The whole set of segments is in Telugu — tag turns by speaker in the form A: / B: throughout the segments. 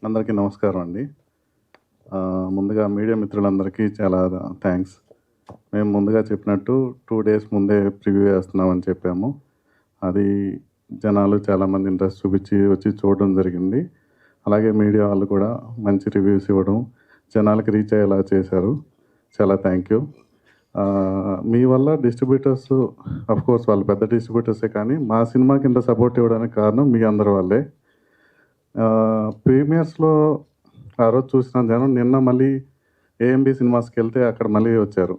A: అందరికీ నమస్కారం అండి. ముందుగా మీడియా మిత్రులందరికీ చాలా థ్యాంక్స్. మేము ముందుగా చెప్పినట్టు 2 డేస్ ముందే ప్రివ్యూ వేస్తున్నామని చెప్పాము. అది జనాలు చాలామంది ఇంట్రెస్ట్ చూపించి వచ్చి చూడడం జరిగింది. అలాగే మీడియా వాళ్ళు కూడా మంచి రివ్యూస్ ఇవ్వడం, జనాలకి రీచ్ అయ్యేలా చేశారు. చాలా థ్యాంక్ యూ. మీ వల్ల డిస్ట్రిబ్యూటర్స్ అఫ్కోర్స్ వాళ్ళు పెద్ద డిస్ట్రిబ్యూటర్సే, కానీ మా సినిమాకి ఇంత సపోర్ట్ ఇవ్వడానికి కారణం మీ అందరి వల్లే. ప్రీమియర్స్లో ఆ రోజు చూసిన జనం నిన్న మళ్ళీ ఏఎంబి సినిమాస్కి వెళ్తే అక్కడ మళ్ళీ వచ్చారు.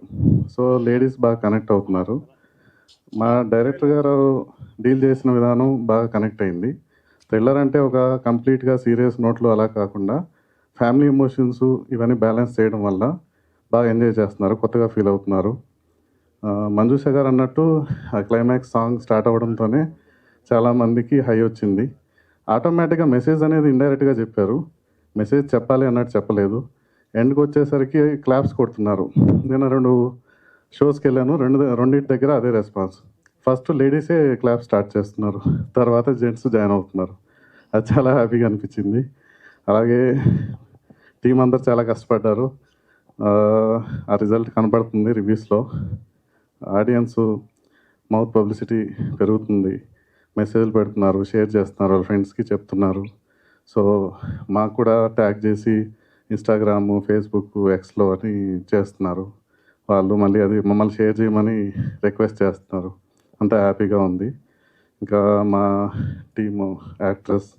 A: సో లేడీస్ బాగా కనెక్ట్ అవుతున్నారు. మా డైరెక్టర్ గారు డీల్ చేసిన విధానం బాగా కనెక్ట్ అయింది. థ్రిల్లర్ అంటే ఒక కంప్లీట్గా సీరియస్ నోట్లు అలా కాకుండా ఫ్యామిలీ ఎమోషన్స్ ఇవన్నీ బ్యాలెన్స్ చేయడం వల్ల బాగా ఎంజాయ్ చేస్తున్నారు, కొత్తగా ఫీల్ అవుతున్నారు. మంజుష గారు అన్నట్టు ఆ క్లైమాక్స్ సాంగ్ స్టార్ట్ అవ్వడంతోనే చాలామందికి హై వచ్చింది. ఆటోమేటిక్గా మెసేజ్ అనేది ఇండైరెక్ట్గా చెప్పారు. మెసేజ్ చెప్పాలి అన్నట్టు చెప్పలేదు. ఎండ్కి వచ్చేసరికి క్లాప్స్ కొడుతున్నారు. నేను 2 షోస్కి వెళ్ళాను, రెండింటి దగ్గర అదే రెస్పాన్స్. ఫస్ట్ లేడీసే క్లాప్ స్టార్ట్ చేస్తున్నారు, తర్వాత జెంట్స్ జాయిన్ అవుతున్నారు. అది చాలా హ్యాపీగా అనిపించింది. అలాగే టీం అందరు చాలా కష్టపడ్డారు. ఆ రిజల్ట్ కనపడుతుంది రివ్యూస్లో. ఆడియన్స్ మౌత్ పబ్లిసిటీ పెరుగుతుంది, మెసేజ్లు పెడుతున్నారు, షేర్ చేస్తున్నారు, వాళ్ళ ఫ్రెండ్స్కి చెప్తున్నారు. సో మాకు కూడా ట్యాగ్ చేసి ఇన్స్టాగ్రాము, ఫేస్బుక్, ఎక్స్లో అని చేస్తున్నారు. వాళ్ళు మళ్ళీ అది మమ్మల్ని షేర్ చేయమని రిక్వెస్ట్ చేస్తున్నారు. అంతా హ్యాపీగా ఉంది. ఇంకా మా టీము యాక్ట్రెస్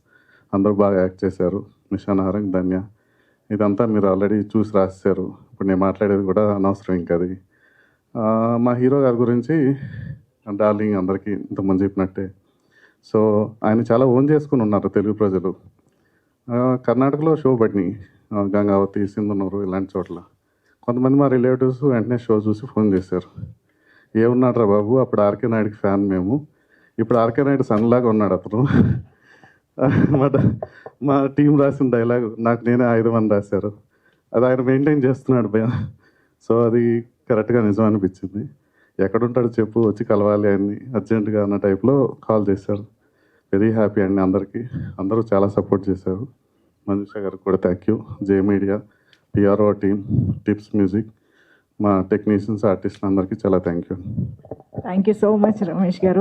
A: అందరూ బాగా యాక్ట్ చేశారు. నిషా నారంగ్, ధన్య, ఇదంతా మీరు ఆల్రెడీ చూసి రాశారు. ఇప్పుడు నేను మాట్లాడేది కూడా అనవసరం ఇంకా అది. మా హీరో గారి గురించి డార్లింగ్ అందరికీ ఇంతకుముందు చెప్పినట్టే. సో ఆయన చాలా ఓన్ చేసుకుని ఉన్నారు తెలుగు ప్రజలు. కర్ణాటకలో షో పడినాయి, గంగావతి, సింధనూరు ఇలాంటి చోట్ల. కొంతమంది మా రిలేటివ్స్ వెంటనే షో చూసి ఫోన్ చేశారు, ఏమున్నాడు రా బాబు, అప్పుడు ఆర్కే నాయుడికి ఫ్యాన్ మేము, ఇప్పుడు ఆర్కే నాయుడు సన్లాగా ఉన్నాడు అతను. మా టీం రాసిన డైలాగ్ నాకు నేనే ఆయుధమని రాశారు. అది ఆయన మెయింటైన్ చేస్తున్నాడు భయ. సో అది కరెక్ట్గా నిజం అనిపించింది. ఎక్కడుంటాడో చెప్పు, వచ్చి కలవాలి ఆయన్ని అర్జెంటుగా అన్న టైప్లో కాల్ చేశారు. వెరీ హ్యాపీ అండి అందరికీ. అందరూ చాలా సపోర్ట్ చేశారు. మంజుష గారికి కూడా thank you. J media, PRO team, tips music, మా టెక్నీషియన్స్, ఆర్టిస్టులు అందరికీ చాలా thank you.
B: Thank you so much Ramesh గారు.